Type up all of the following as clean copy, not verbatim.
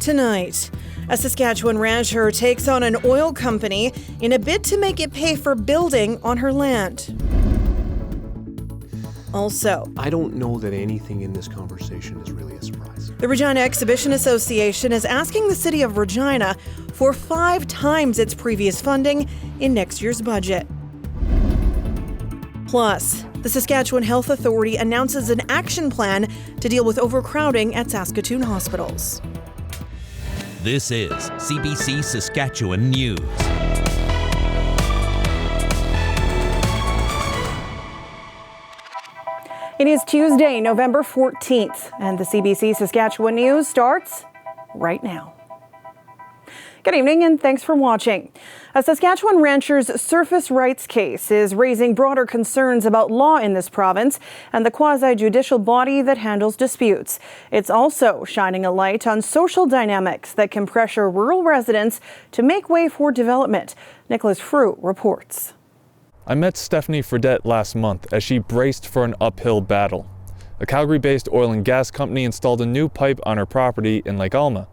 tonight. A Saskatchewan rancher takes on an oil company in a bid to make it pay for building on her land. Also, I don't know that anything in this conversation is really a surprise. The Regina Exhibition Association is asking the city of Regina for 5 times its previous funding in next year's budget. Plus, the Saskatchewan Health Authority announces an action plan to deal with overcrowding at Saskatoon hospitals. This is CBC Saskatchewan News. It is Tuesday, November 14th, and the CBC Saskatchewan News starts right now. Good evening and thanks for watching. A Saskatchewan rancher's surface rights case is raising broader concerns about law in this province and the quasi-judicial body that handles disputes. It's also shining a light on social dynamics that can pressure rural residents to make way for development. Nicholas Frew reports. I met Stephanie Fredette last month as she braced for an uphill battle. A Calgary-based oil and gas company installed a new pipe on her property in Lake Alma.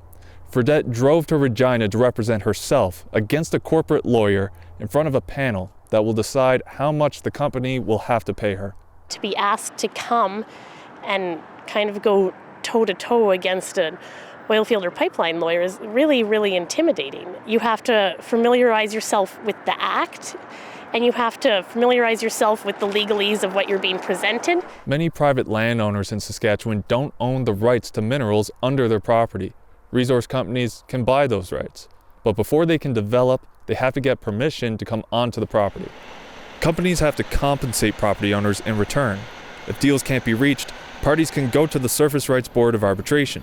Fredette drove to Regina to represent herself against a corporate lawyer in front of a panel that will decide how much the company will have to pay her. To be asked to come and kind of go toe-to-toe against an oil field or pipeline lawyer is really, really intimidating. You have to familiarize yourself with the act, and you have to familiarize yourself with the legalese of what you're being presented. Many private landowners in Saskatchewan don't own the rights to minerals under their property. Resource companies can buy those rights, but before they can develop, they have to get permission to come onto the property. Companies have to compensate property owners in return. If deals can't be reached, parties can go to the Surface Rights Board of Arbitration.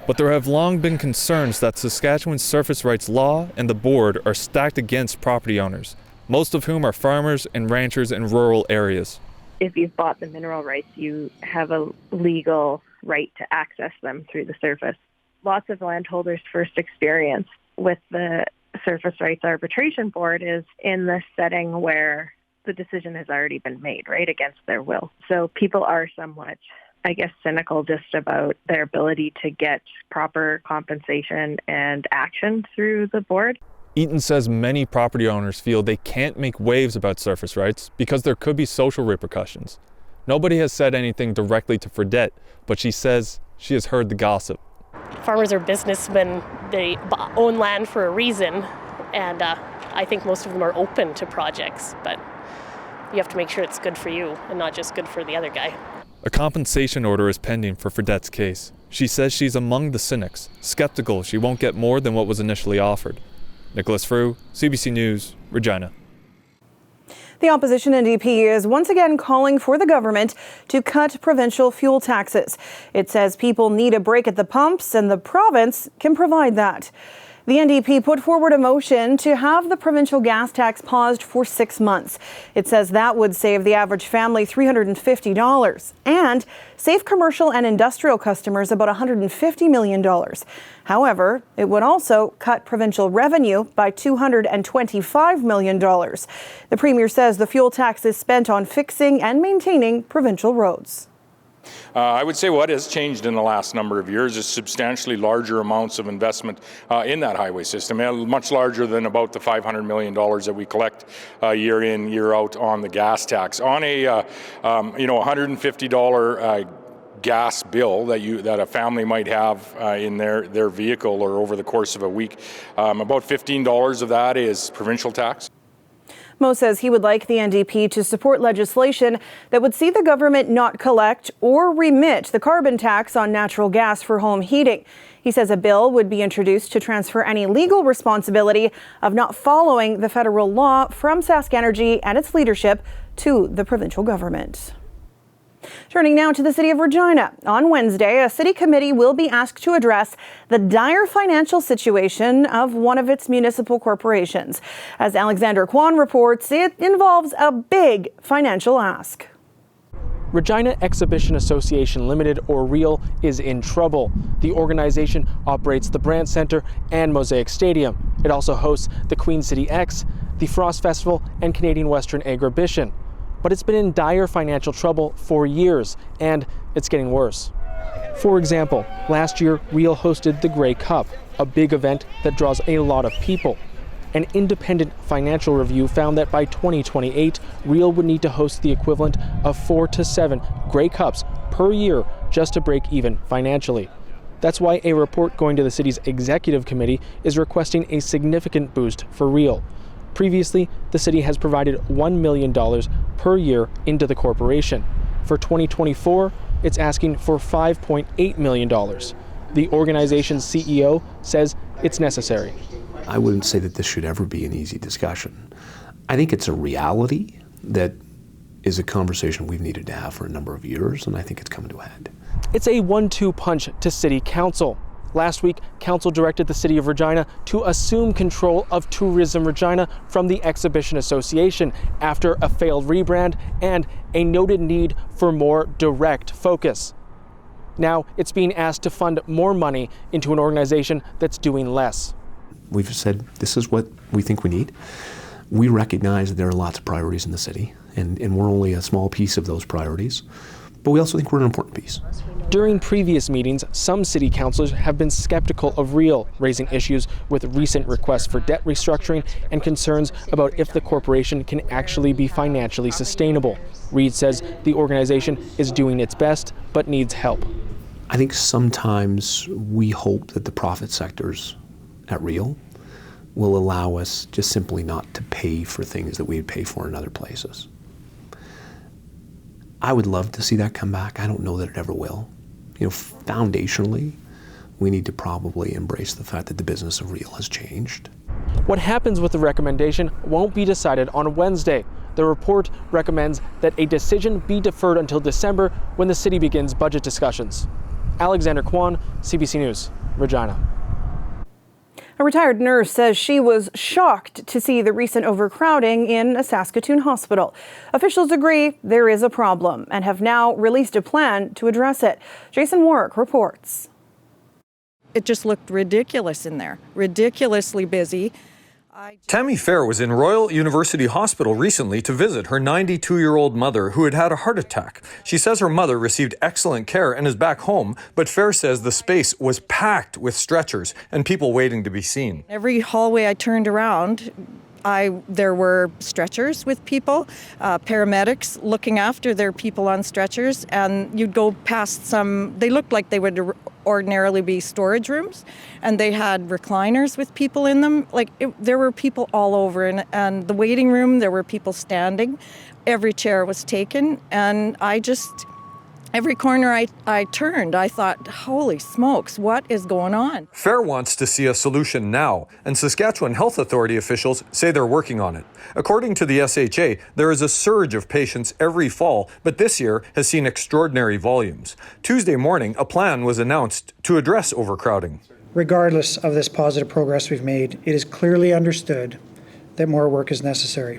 But there have long been concerns that Saskatchewan's surface rights law and the board are stacked against property owners, most of whom are farmers and ranchers in rural areas. If you've bought the mineral rights, you have a legal right to access them through the surface. Lots of landholders' first experience with the Surface Rights Arbitration Board is in the setting where the decision has already been made, right, against their will. So people are somewhat, I guess, cynical just about their ability to get proper compensation and action through the board. Eaton says many property owners feel they can't make waves about surface rights because there could be social repercussions. Nobody has said anything directly to Fredette, but she says she has heard the gossip. Farmers are businessmen. They own land for a reason, and I think most of them are open to projects, but you have to make sure it's good for you and not just good for the other guy. A compensation order is pending for Fredette's case. She says she's among the cynics, skeptical she won't get more than what was initially offered. Nicholas Frew, CBC News, Regina. The opposition NDP is once again calling for the government to cut provincial fuel taxes. It says people need a break at the pumps and the province can provide that. The NDP put forward a motion to have the provincial gas tax paused for 6 months. It says that would save the average family $350 and save commercial and industrial customers about $150 million. However, it would also cut provincial revenue by $225 million. The Premier says the fuel tax is spent on fixing and maintaining provincial roads. I would say what has changed in the last number of years is substantially larger amounts of investment in that highway system, much larger than about the $500 million that we collect year in, year out on the gas tax. On a $150 gas bill that a family might have in their vehicle or over the course of a week, about $15 of that is provincial tax. Mo says he would like the NDP to support legislation that would see the government not collect or remit the carbon tax on natural gas for home heating. He says a bill would be introduced to transfer any legal responsibility of not following the federal law from Sask Energy and its leadership to the provincial government. Turning now to the city of Regina. On Wednesday, a city committee will be asked to address the dire financial situation of one of its municipal corporations. As Alexander Kwan reports, it involves a big financial ask. Regina Exhibition Association Limited, or REAL, is in trouble. The organization operates the Brand Centre and Mosaic Stadium. It also hosts the Queen City X, the Frost Festival, and Canadian Western Exhibition. But it's been in dire financial trouble for years, and it's getting worse. For example, last year, Real hosted the Grey Cup, a big event that draws a lot of people. An independent financial review found that by 2028, Real would need to host the equivalent of 4 to 7 Grey Cups per year just to break even financially. That's why a report going to the city's executive committee is requesting a significant boost for Real. Previously, the city has provided $1 million per year into the corporation. For 2024, it's asking for $5.8 million. The organization's CEO says it's necessary. I wouldn't say that this should ever be an easy discussion. I think it's a reality that is a conversation we've needed to have for a number of years, and I think it's coming to a head. It's a 1-2 punch to City Council. Last week, Council directed the City of Regina to assume control of Tourism Regina from the Exhibition Association after a failed rebrand and a noted need for more direct focus. Now, it's being asked to fund more money into an organization that's doing less. We've said this is what we think we need. We recognize that there are lots of priorities in the city, and we're only a small piece of those priorities, but we also think we're an important piece. During previous meetings, some city councilors have been skeptical of Real, raising issues with recent requests for debt restructuring and concerns about if the corporation can actually be financially sustainable. Reed says the organization is doing its best, but needs help. I think sometimes we hope that the profit sectors at Real will allow us just simply not to pay for things that we would pay for in other places. I would love to see that come back. I don't know that it ever will. Foundationally, we need to probably embrace the fact that the business of Real has changed. What happens with the recommendation won't be decided on Wednesday. The report recommends that a decision be deferred until December when the city begins budget discussions. Alexander Kwan, CBC News, Regina. A retired nurse says she was shocked to see the recent overcrowding in a Saskatoon hospital. Officials agree there is a problem and have now released a plan to address it. Jason Warwick reports. It just looked ridiculous in there, ridiculously busy. Tammy Fair was in Royal University Hospital recently to visit her 92-year-old mother who had had a heart attack. She says her mother received excellent care and is back home, but Fair says the space was packed with stretchers and people waiting to be seen. Every hallway I turned around, there were stretchers with people, paramedics looking after their people on stretchers, and you'd go past some, they looked like they would ordinarily be storage rooms, and they had recliners with people in them. There were people all over, and the waiting room, there were people standing. Every chair was taken, and every corner I turned, I thought, holy smokes, what is going on? Fair wants to see a solution now, and Saskatchewan Health Authority officials say they're working on it. According to the SHA, there is a surge of patients every fall, but this year has seen extraordinary volumes. Tuesday morning, a plan was announced to address overcrowding. Regardless of this positive progress we've made, it is clearly understood that more work is necessary.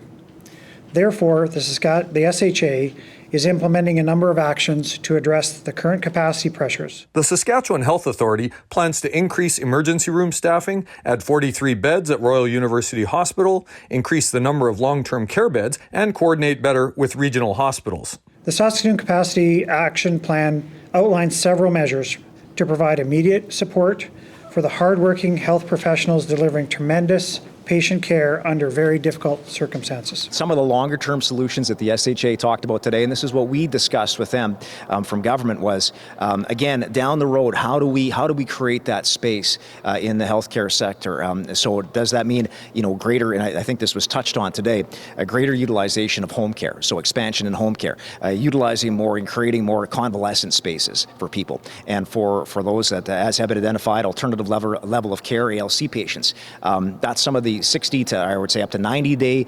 Therefore, the SHA is implementing a number of actions to address the current capacity pressures. The Saskatchewan Health Authority plans to increase emergency room staffing, add 43 beds at Royal University Hospital, increase the number of long-term care beds, and coordinate better with regional hospitals. The Saskatoon Capacity Action Plan outlines several measures to provide immediate support for the hardworking health professionals delivering tremendous patient care under very difficult circumstances. Some of the longer term solutions that the SHA talked about today, and this is what we discussed with them from government, was again, down the road, how do we create that space in the healthcare sector? So does that mean, greater, and I think this was touched on today, a greater utilization of home care, so expansion in home care, utilizing more and creating more convalescent spaces for people, and for those that, as have been identified, alternative level of care, ALC patients. That's some of the 60 to, I would say, up to 90-day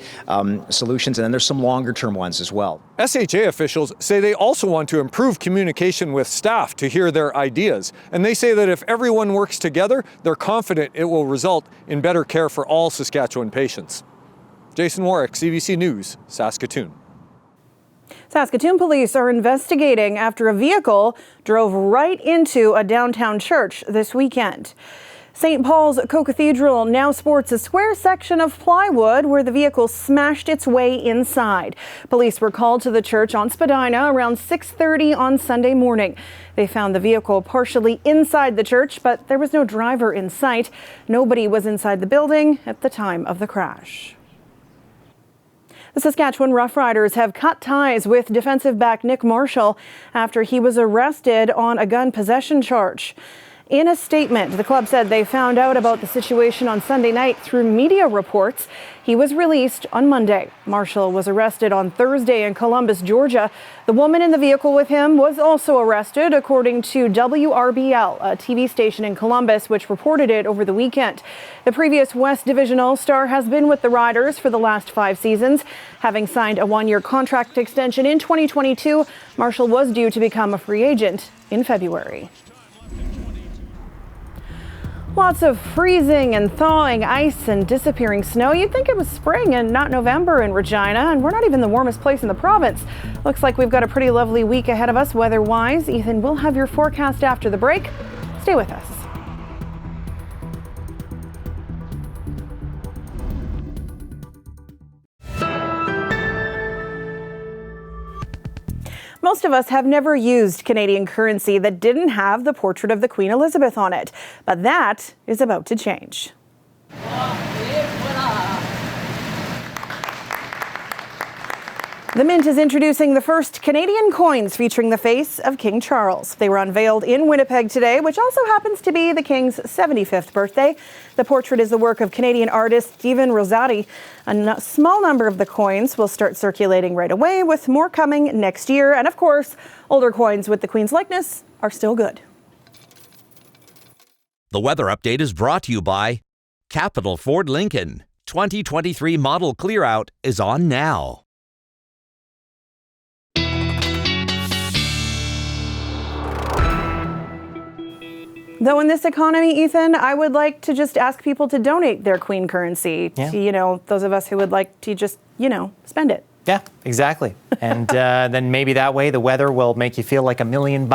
solutions, and then there's some longer-term ones as well. SHA officials say they also want to improve communication with staff to hear their ideas, and they say that if everyone works together, they're confident it will result in better care for all Saskatchewan patients. Jason Warwick, CBC News, Saskatoon. Saskatoon police are investigating after a vehicle drove right into a downtown church this weekend. St. Paul's Co-Cathedral now sports a square section of plywood where the vehicle smashed its way inside. Police were called to the church on Spadina around 6:30 on Sunday morning. They found the vehicle partially inside the church, but there was no driver in sight. Nobody was inside the building at the time of the crash. The Saskatchewan Roughriders have cut ties with defensive back Nick Marshall after he was arrested on a gun possession charge. In a statement, the club said they found out about the situation on Sunday night through media reports. He was released on Monday. Marshall was arrested on Thursday in Columbus, Georgia. The woman in the vehicle with him was also arrested, according to WRBL, a TV station in Columbus, which reported it over the weekend. The previous West Division All-Star has been with the Riders for the last 5 seasons. Having signed a 1-year contract extension in 2022, Marshall was due to become a free agent in February. Lots of freezing and thawing ice and disappearing snow. You'd think it was spring and not November in Regina, and we're not even the warmest place in the province. Looks like we've got a pretty lovely week ahead of us weather-wise. Ethan will have your forecast after the break. Stay with us. Most of us have never used Canadian currency that didn't have the portrait of the Queen Elizabeth on it, but that is about to change. The Mint is introducing the first Canadian coins featuring the face of King Charles. They were unveiled in Winnipeg today, which also happens to be the King's 75th birthday. The portrait is the work of Canadian artist Stephen Rosati. A small number of the coins will start circulating right away, with more coming next year. And of course, older coins with the Queen's likeness are still good. The weather update is brought to you by Capital Ford Lincoln. 2023 model clear-out is on now. Though in this economy, Ethan, I would like to just ask people to donate their Queen currency to, those of us who would like to just, spend it. Yeah, exactly. And then maybe that way the weather will make you feel like $1 million.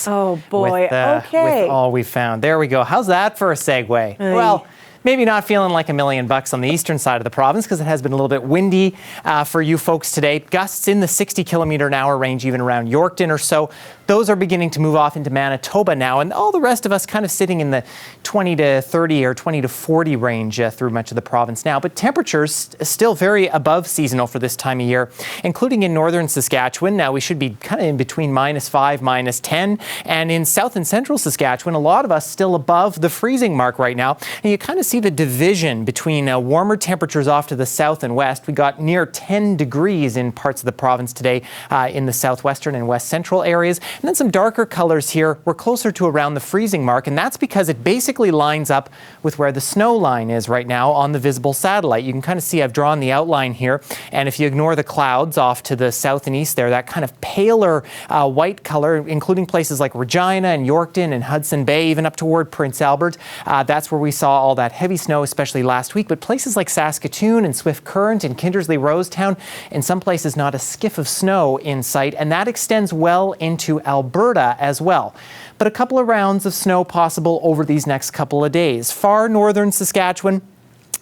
Oh, boy. Okay. With all we found. There we go. How's that for a segue? Well, maybe not feeling like $1 million on the eastern side of the province because it has been a little bit windy for you folks today. Gusts in the 60-kilometer-an-hour range, even around Yorkton or so. Those are beginning to move off into Manitoba now, and all the rest of us kind of sitting in the 20 to 30 or 20 to 40 range through much of the province now. But temperatures still very above seasonal for this time of year, including in northern Saskatchewan. Now we should be kind of in between -5, -10, and in south and central Saskatchewan, a lot of us still above the freezing mark right now. And you kind of see the division between warmer temperatures off to the south and west. We got near 10 degrees in parts of the province today in the southwestern and west central areas. And then some darker colors here. We're closer to around the freezing mark, and that's because it basically lines up with where the snow line is right now on the visible satellite. You can kind of see I've drawn the outline here, and if you ignore the clouds off to the south and east there, that kind of paler white color, including places like Regina and Yorkton and Hudson Bay, even up toward Prince Albert, that's where we saw all that heavy snow, especially last week. But places like Saskatoon and Swift Current and Kindersley Rosetown, in some places not a skiff of snow in sight, and that extends well into Alberta as well. But a couple of rounds of snow possible over these next couple of days. Far northern Saskatchewan,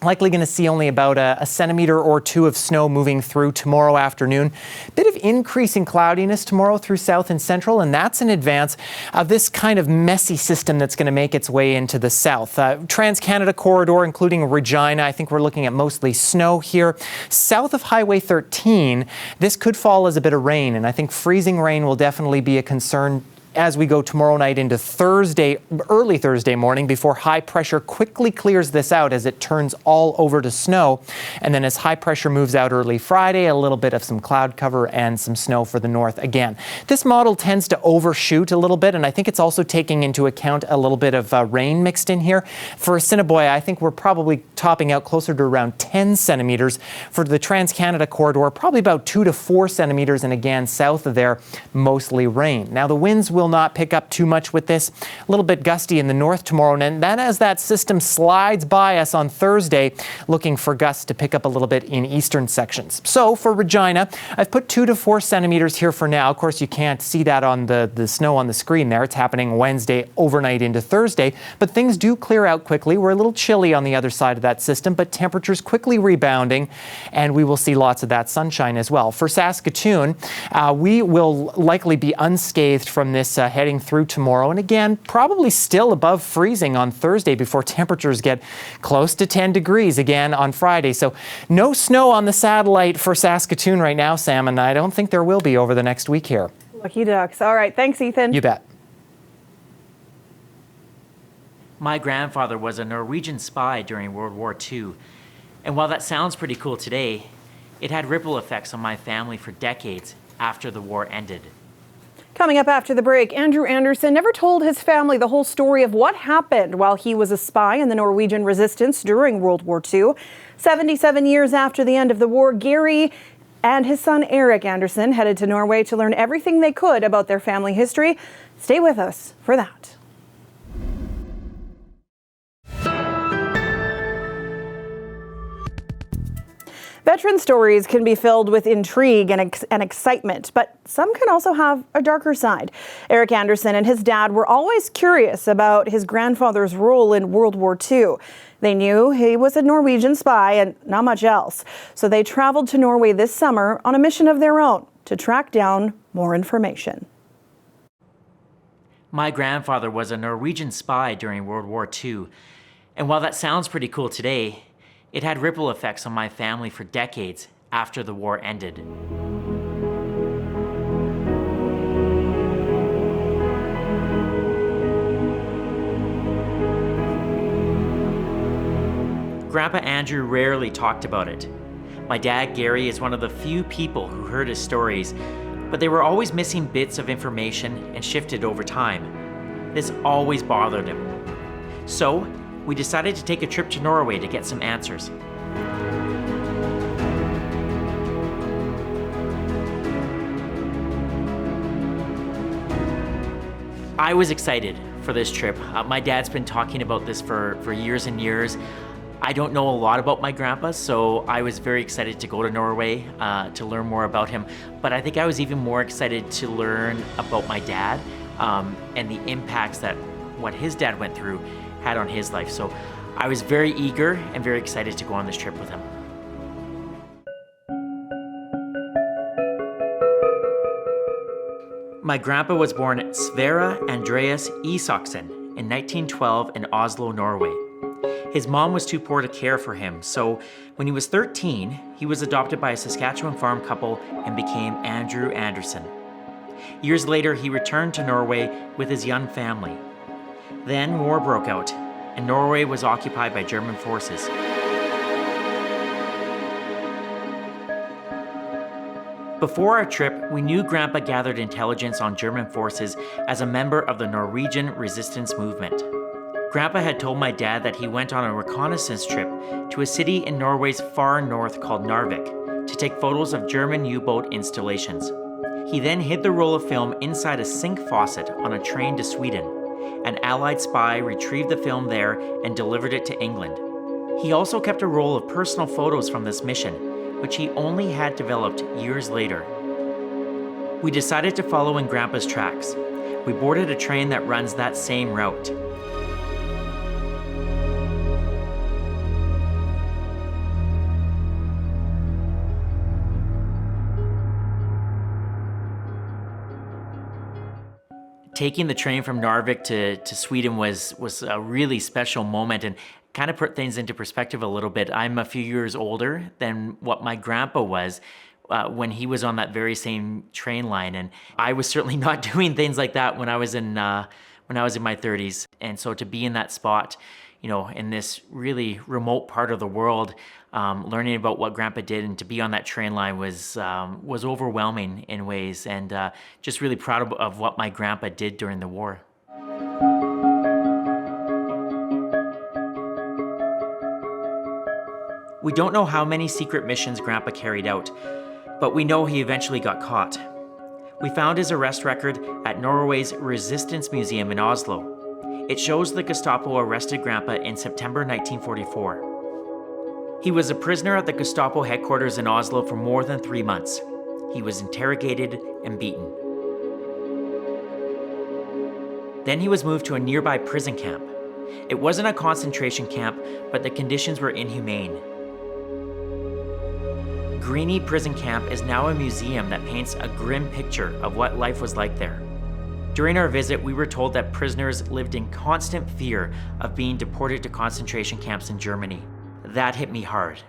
likely going to see only about a centimeter or 2 of snow moving through tomorrow afternoon. Bit of increasing cloudiness tomorrow through south and central, and that's in advance of this kind of messy system that's going to make its way into the south. Trans-Canada corridor, including Regina, I think we're looking at mostly snow here. South of Highway 13, this could fall as a bit of rain, and I think freezing rain will definitely be a concern as we go tomorrow night into Thursday, early Thursday morning, before high pressure quickly clears this out as it turns all over to snow. And then as high pressure moves out early Friday, a little bit of some cloud cover and some snow for the north again. This model tends to overshoot a little bit, and I think it's also taking into account a little bit of rain mixed in here. For Assiniboia, I think we're probably topping out closer to around 10 centimeters. For the Trans-Canada corridor, probably about 2 to 4 centimeters, and again, south of there, mostly rain. Now the winds will will not pick up too much with this. A little bit gusty in the north tomorrow, and then as that system slides by us on Thursday, looking for gusts to pick up a little bit in eastern sections. So for Regina, I've put 2 to 4 centimeters here for now. Of course, you can't see that on the snow on the screen there. It's happening Wednesday overnight into Thursday, but things do clear out quickly. We're a little chilly on the other side of that system, but temperatures quickly rebounding, and we will see lots of that sunshine as well. For Saskatoon, we will likely be unscathed from this heading through tomorrow, and again, probably still above freezing on Thursday before temperatures get close to 10 degrees again on Friday. So no snow on the satellite for Saskatoon right now, Sam, and I don't think there will be over the next week here. Lucky ducks. All right, thanks, Ethan. You bet. My grandfather was a Norwegian spy during World War II, and while that sounds pretty cool today, it had ripple effects on my family for decades after the war ended. Coming up after the break, Andrew Anderson never told his family the whole story of what happened while he was a spy in the Norwegian resistance during World War II. 77 years after the end of the war, Gary and his son Eric Anderson headed to Norway to learn everything they could about their family history. Stay with us for that. Veteran stories can be filled with intrigue and excitement, but some can also have a darker side. Eric Anderson and his dad were always curious about his grandfather's role in World War II. They knew he was a Norwegian spy and not much else, so they traveled to Norway this summer on a mission of their own to track down more information. My grandfather was a Norwegian spy during World War II, and while that sounds pretty cool today, it had ripple effects on my family for decades after the war ended. Grandpa Andrew rarely talked about it. My dad, Gary, is one of the few people who heard his stories, but they were always missing bits of information and shifted over time. This always bothered him. So, we decided to take a trip to Norway to get some answers. I was excited for this trip. My dad's been talking about this for years and years. I don't know a lot about my grandpa, so I was very excited to go to Norway to learn more about him. But I think I was even more excited to learn about my dad and the impacts that what his dad went through had on his life. So I was very eager and very excited to go on this trip with him. My grandpa was born Sverre Andreas Isaksen in 1912 in Oslo, Norway. His mom was too poor to care for him, so when he was 13, he was adopted by a Saskatchewan farm couple and became Andrew Anderson. Years later, he returned to Norway with his young family. Then war broke out, and Norway was occupied by German forces. Before our trip, we knew Grandpa gathered intelligence on German forces as a member of the Norwegian resistance movement. Grandpa had told my dad that he went on a reconnaissance trip to a city in Norway's far north called Narvik to take photos of German U-boat installations. He then hid the roll of film inside a sink faucet on a train to Sweden. An Allied spy retrieved the film there and delivered it to England. He also kept a roll of personal photos from this mission, which he only had developed years later. We decided to follow in Grandpa's tracks. We boarded a train that runs that same route. Taking the train from Narvik to Sweden was a really special moment and kind of put things into perspective a little bit. I'm a few years older than what my grandpa was when he was on that very same train line, and I was certainly not doing things like that when I was in my 30s. And so to be in that spot, you know, in this really remote part of the world, learning about what Grandpa did and to be on that train line was overwhelming in ways, and just really proud of what my grandpa did during the war. We don't know how many secret missions Grandpa carried out, but we know he eventually got caught. We found his arrest record at Norway's Resistance Museum in Oslo. It shows the Gestapo arrested Grandpa in September 1944. He was a prisoner at the Gestapo headquarters in Oslo for more than 3 months. He was interrogated and beaten. Then he was moved to a nearby prison camp. It wasn't a concentration camp, but the conditions were inhumane. Greenie Prison Camp is now a museum that paints a grim picture of what life was like there. During our visit, we were told that prisoners lived in constant fear of being deported to concentration camps in Germany. That hit me hard.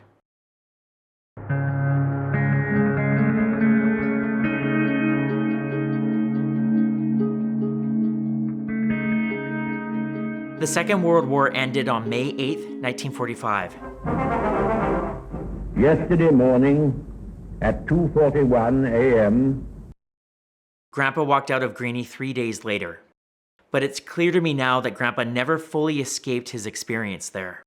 The Second World War ended on May 8, 1945. Yesterday morning at 2:41 a.m., Grandpa walked out of Greenie 3 days later. But it's clear to me now that Grandpa never fully escaped his experience there.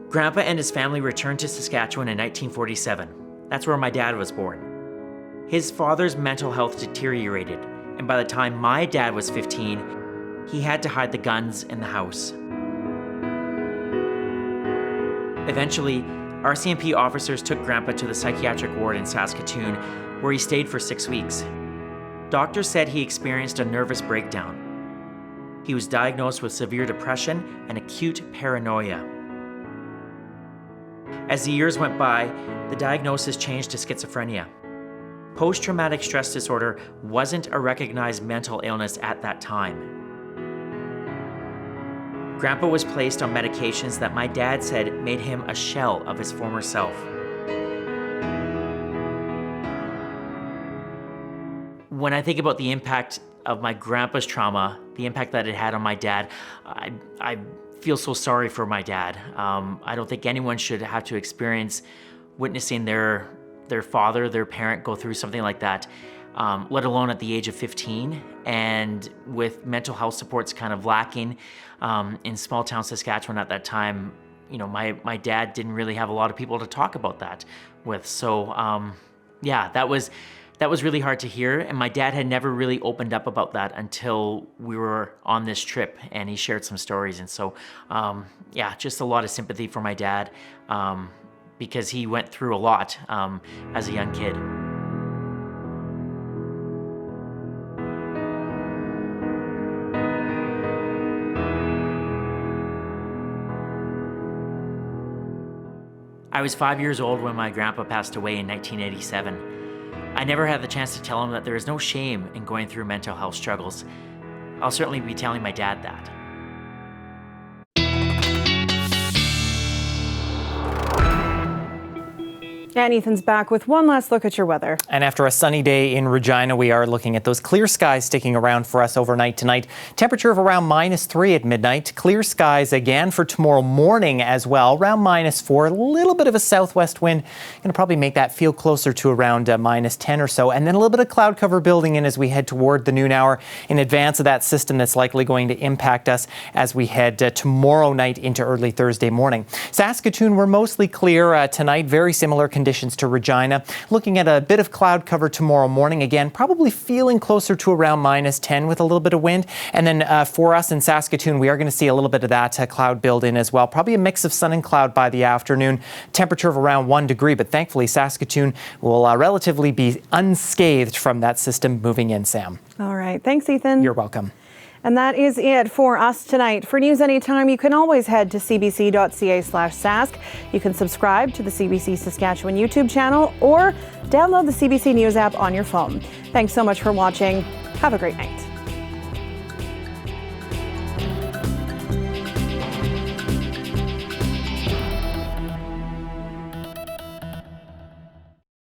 Grandpa and his family returned to Saskatchewan in 1947. That's where my dad was born. His father's mental health deteriorated, and by the time my dad was 15, he had to hide the guns in the house. Eventually, RCMP officers took Grandpa to the psychiatric ward in Saskatoon, where he stayed for 6 weeks. Doctors said he experienced a nervous breakdown. He was diagnosed with severe depression and acute paranoia. As the years went by, the diagnosis changed to schizophrenia. Post-traumatic stress disorder wasn't a recognized mental illness at that time. Grandpa was placed on medications that my dad said made him a shell of his former self. When I think about the impact of my grandpa's trauma, the impact that it had on my dad, I feel so sorry for my dad. I don't think anyone should have to experience witnessing their father, their parent go through something like that, let alone at the age of 15, and with mental health supports kind of lacking in small town Saskatchewan at that time. You know, my dad didn't really have a lot of people to talk about that with. So yeah, that was really hard to hear, and my dad had never really opened up about that until we were on this trip, and he shared some stories. And so yeah, just a lot of sympathy for my dad, because he went through a lot as a young kid. I was 5 years old when my grandpa passed away in 1987. I never had the chance to tell him that there is no shame in going through mental health struggles. I'll certainly be telling my dad that. And Ethan's back with one last look at your weather. And after a sunny day in Regina, we are looking at those clear skies sticking around for us overnight tonight. Temperature of around -3 at midnight. Clear skies again for tomorrow morning as well, around -4. A little bit of a southwest wind. Going to probably make that feel closer to around -10 or so. And then a little bit of cloud cover building in as we head toward the noon hour in advance of that system that's likely going to impact us as we head tomorrow night into early Thursday morning. Saskatoon, we're mostly clear tonight. Very similar conditions to Regina. Looking at a bit of cloud cover tomorrow morning. Again, probably feeling closer to around -10 with a little bit of wind. And then for us in Saskatoon, we are going to see a little bit of that cloud build in as well. Probably a mix of sun and cloud by the afternoon. Temperature of around 1 degree, but thankfully Saskatoon will relatively be unscathed from that system moving in, Sam. All right. Thanks, Ethan. You're welcome. And that is it for us tonight. For news anytime, you can always head to cbc.ca/sask. You can subscribe to the CBC Saskatchewan YouTube channel or download the CBC News app on your phone. Thanks so much for watching. Have a great night.